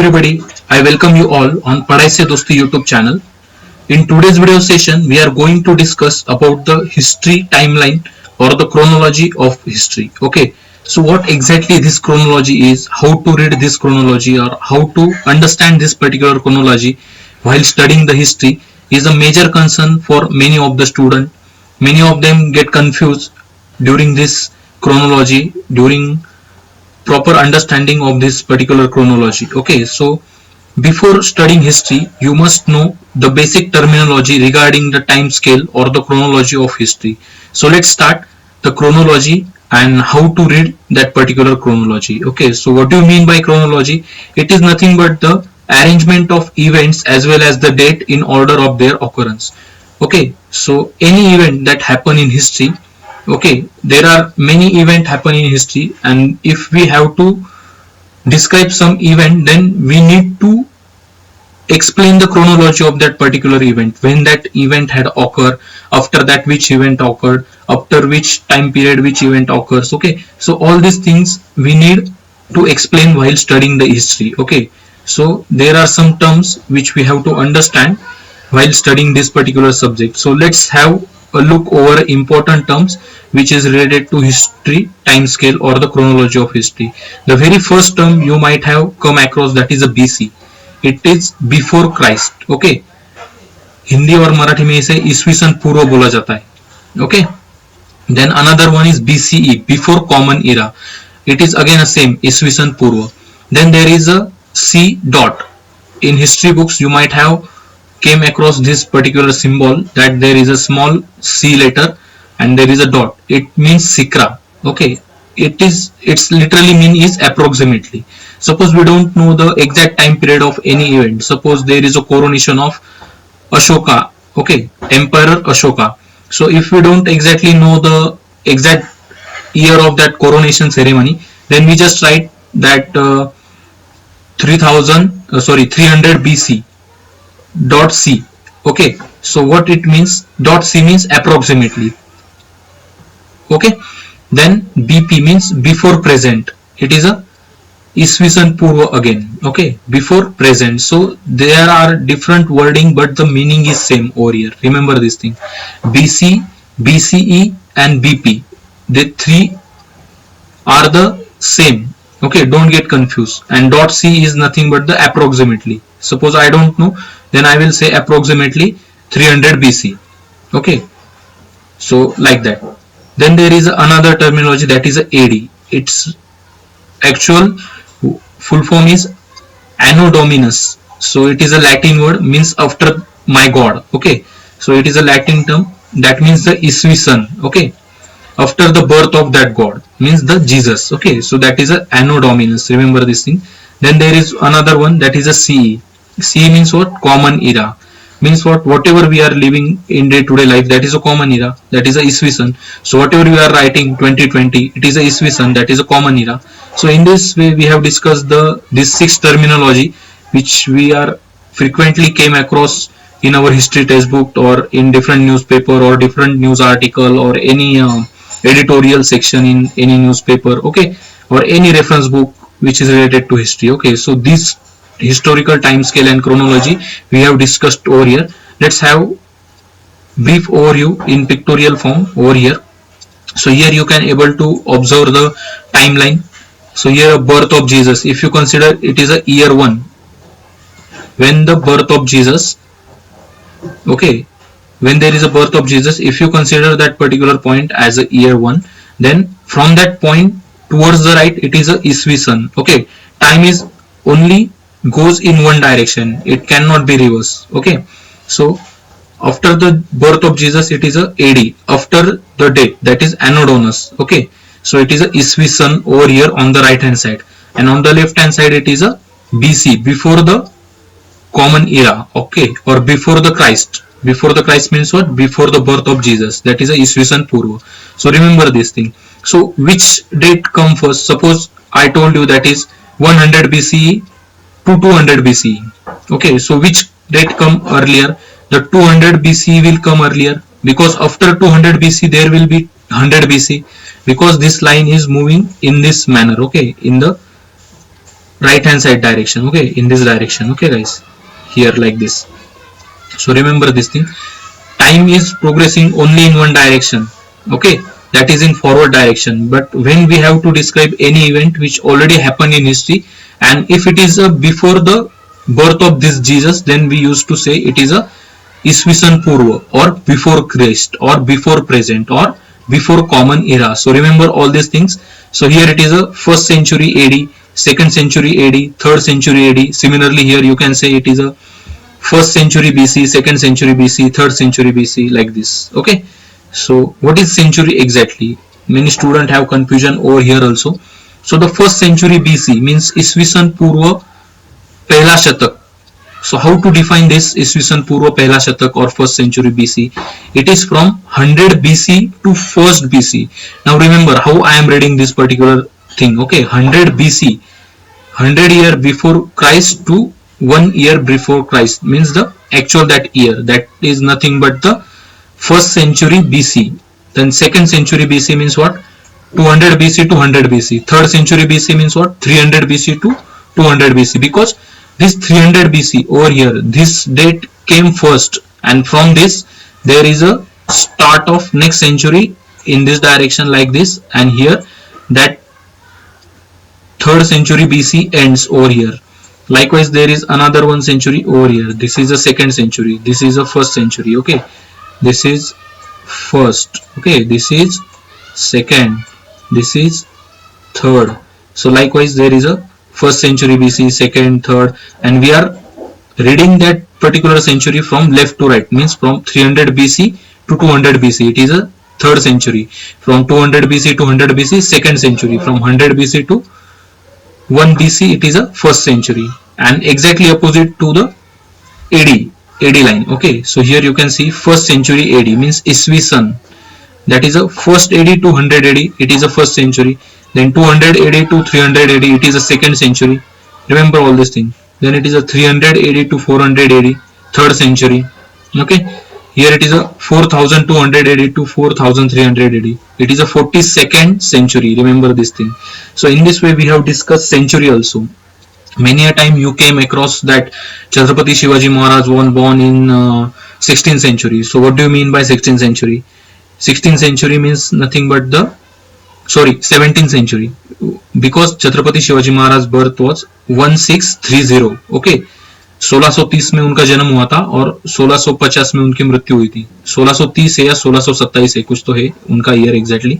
everybody, I welcome you all on Padhai Se Dosti YouTube channel. In today's video session, we are going to discuss about the history timeline or the chronology of history. Okay, so what exactly this chronology is, how to read this chronology or how to understand this particular chronology while studying the history is a major concern for many of the students. Many of them get confused during this chronology, during proper understanding of this particular chronology. Okay, so before studying history, you must know the basic terminology regarding the time scale or the chronology of history. So let's start the chronology and how to read that particular chronology. Okay, so what do you mean by chronology? It is nothing but the arrangement of events as well as the date in order of their occurrence. Okay, so any event that happen in history, okay, there are many events happen in history, and if we have to describe some event, then we need to explain the chronology of that particular event, when that event had occurred, after that which event occurred, after which time period which event occurs. Okay, so all these things we need to explain while studying the history. Okay, so there are some terms which we have to understand while studying this particular subject. So let's have a look over important terms which is related to history time scale or the chronology of history. The very first term you might have come across, that is a BC. It is before Christ. Okay, Hindi और मराठी में इसे ईस्वी सन पूर्व बोला जाता है. Okay, then another one is BCE, before common era. It is again the same, ईस्वी सन पूर्व. Then there is a C dot. In history books you might have came across this particular symbol, that there is a small C letter and there is a dot. It means Sikra. Okay, it's literally mean is approximately. Suppose we don't know the exact time period of any event. Suppose there is a coronation of Ashoka. Okay, Emperor Ashoka. So if we don't exactly know the exact year of that coronation ceremony, then we just write that 300 BC dot C. Okay, so what it means, dot C means approximately. Okay, then BP means before present. It is a ईस्वी सन पूर्व again. Okay, before present. So there are different wording but the meaning is same over here. Remember this thing, BC, BCE and BP, the three are the same. Okay, don't get confused. And dot C is nothing but the approximately. Suppose I don't know, then I will say approximately 300 BC. Okay, so like that. Then there is another terminology, that is a AD. Its actual full form is Anno Dominus. So it is a Latin word, means after my God. Okay, so it is a Latin term that means the ईस्वी सन. Okay, after the birth of that God, means the Jesus. Okay, so that is a Anno Dominus. Remember this thing. Then there is another one, that is a CE. CE means what? Common era. Means what? Whatever we are living in day-to-day life, that is a common era. That is a ईस्वी सन. So whatever we are writing 2020, it is a ईस्वी सन. That is a common era. So in this way we have discussed this six terminology which we are frequently came across in our history textbook or in different newspaper or different news article or any editorial section in any newspaper. Okay, or any reference book which is related to history. Okay, so this historical time scale and chronology we have discussed over here. Let's have brief overview in pictorial form over here. So here you can able to observe the timeline. So here a birth of Jesus, if you consider it is a year 1 when the birth of Jesus. Okay, when there is a birth of Jesus, if you consider that particular point as a year 1, then from that point towards the right it is a ईस्वी सन. Okay, time is only goes in one direction, it cannot be reverse. Okay, so after the birth of Jesus it is a AD, after the date, that is Anno Dominus. Okay, so it is a ईस्वी सन over here on the right hand side, and on the left hand side it is a BC, before the common era. Okay, or before the Christ. Before the Christ means what? Before the birth of Jesus, that is a ईस्वी सन पूर्व. So remember this thing. So which date come first? Suppose I told you that is 100 BCE to 200 BCE. Okay, so which date come earlier? The 200 BCE will come earlier, because after 200 BC there will be 100 BC, because this line is moving in this manner. Okay, in the right hand side direction, okay, in this direction, okay guys, here like this. So remember this thing, time is progressing only in one direction, okay, that is in forward direction. But when we have to describe any event which already happened in history, and if it is before the birth of this Jesus, then we used to say it is a Isvisan Purva, or before Christ, or before present, or before common era. So remember all these things. So here it is a 1st century AD, 2nd century AD, 3rd century AD. Similarly here you can say it is a 1st century BC, 2nd century BC, 3rd century BC, like this. Okay. So what is century exactly? Many students have confusion over here also. So the 1st century BC means Isvisan Purva Pehla Shatak. So how to define this Isvisan Purva Pehla Shatak or 1st century BC? It is from 100 BC to 1st BC. Now remember how I am reading this particular thing. Okay, 100 BC, 100 year before Christ to 1 year before Christ means the actual that year. That is nothing but the 1st century BC. Then 2nd century BC means what? 200 BC to 100 BC. 3rd century BC means what? 300 BC to 200 BC. Because this 300 BC over here, this date came first, and from this there is a start of next century in this direction like this, and here that 3rd century BC ends over here. Likewise there is another 1 century over here. This is a 2nd century, this is a 1st century, okay, this is 1st, okay, this is 2nd, this is 3rd. So likewise there is a 1st century BC, 2nd, 3rd, and we are reading that particular century from left to right, means from 300 BC to 200 BC it is a 3rd century, from 200 BC to 100 BC 2nd century, from 100 BC to 1 BC it is a 1st century, and exactly opposite to the AD line. Okay, so here you can see 1st century AD means Isvisan, that is a 1st AD to 100 AD it is a 1st century. Then 200 AD to 300 AD it is a 2nd century. Remember all this thing. Then it is a 300 AD to 400 AD 3rd century. Okay, here it is a 4200 AD to 4300 AD it is a 42nd century. Remember this thing. So in this way we have discussed century also. Many a time you came across that Chhatrapati Shivaji Maharaj was born in 16th century. So what do you mean by 16th century? 16th century means nothing but the 17th century, because Chhatrapati Shivaji Maharaj birth was 1630. Okay, 1630 में उनका जन्म हुआ था और 1650 में उनकी मृत्यु हुई थी. 1630 है या 1627 है, कुछ तो है उनका year exactly.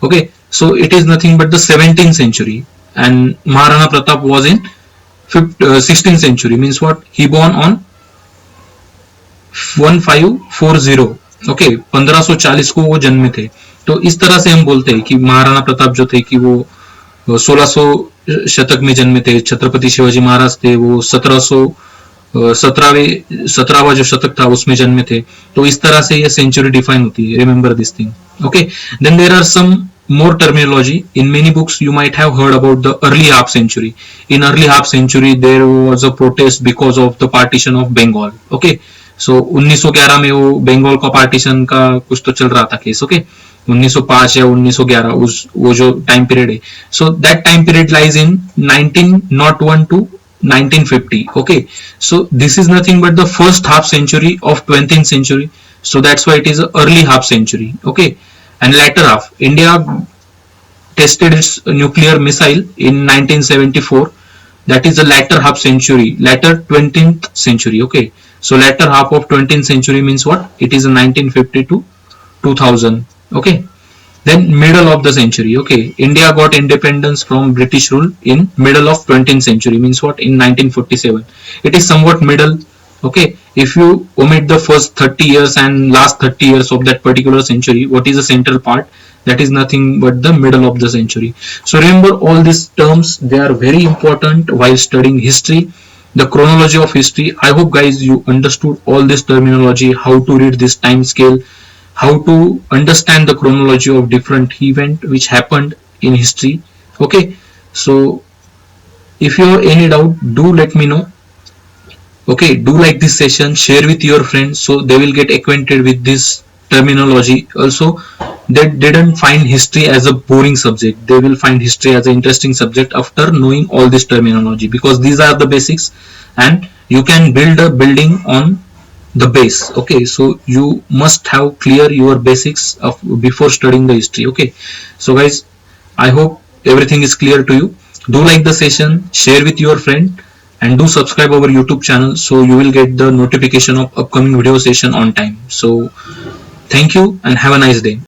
Okay, so it is nothing but the 17th century, and Maharana Pratap was in 16th century. Means what? He born on 1540. Okay, 1540 को वो जन्मे थे. तो इस तरह से हम बोलते हैं कि महाराणा प्रताप जो थे कि वो 1600 शतक में जन्मे थे. छत्रपति शिवाजी महाराज थे वो 17वां जो शतक था उसमें जन्मे थे. तो इस तरह से ये सेंचुरी डिफाइन होती है. Remember this thing. Okay, then there are some more terminology. In many books you might have heard about the early half century. In early half century there was a protest because of the partition of Bengal. Okay, so 1911 में वो बंगाल का partition का कुछ तो चल रहा था case. Okay, 1905 या 1911 वो जो टाइम पीरियड है. So that time period lies in 1901 to 1950. Okay, so this is nothing but the first half century of 20th century. So that's why it is a early half century. Okay, and later half, India tested its nuclear missile in 1974. That is the latter half century, latter 20th century. Okay, so latter half of 20th century means what? It is 1950 to 2000. Okay, then middle of the century. Okay, India got independence from British rule in middle of 20th century means what? In 1947. It is somewhat middle. Okay, if you omit the first 30 years and last 30 years of that particular century, what is the central part? That is nothing but the middle of the century. So remember all these terms, they are very important while studying history, the chronology of history. I hope guys you understood all this terminology, how to read this time scale, how to understand the chronology of different event which happened in history. Okay, so if you have any doubt, do let me know. Okay, do like this session, share with your friends so they will get acquainted with this terminology. Also, they didn't find history as a boring subject. They will find history as an interesting subject after knowing all this terminology, because these are the basics, and you can build a building on the base. Okay, so you must have clear your basics of before studying the history. Okay, so guys, I hope everything is clear to you. Do like the session, share with your friend, and do subscribe our YouTube channel so you will get the notification of upcoming video session on time. So thank you and have a nice day.